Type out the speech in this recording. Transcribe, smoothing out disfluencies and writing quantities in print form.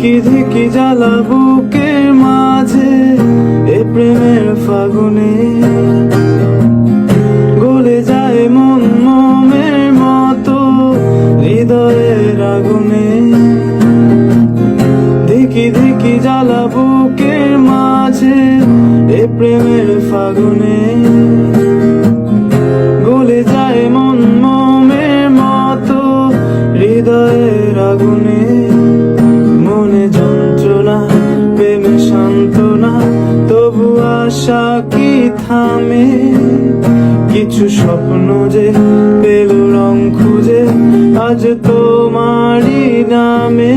ধিকি ধিকি জ্বালা বুকের মাঝে এ প্রেমের ফাগুনে গলে যায় মন মোমের মতো হৃদয়ের আগুনে। ধিকি ধিকি জ্বালা বুকের মাঝে এ প্রেমের ফাগুনে গলে যায় মন মোমের মতো হৃদয়ের আগুনে। মনে যন্ত্রণা প্রেমে সান্ত্বনা তবু আশা কি থামে? কিছু স্বপ্ন যে পেল রং খুঁজে আজ তোমারই নামে।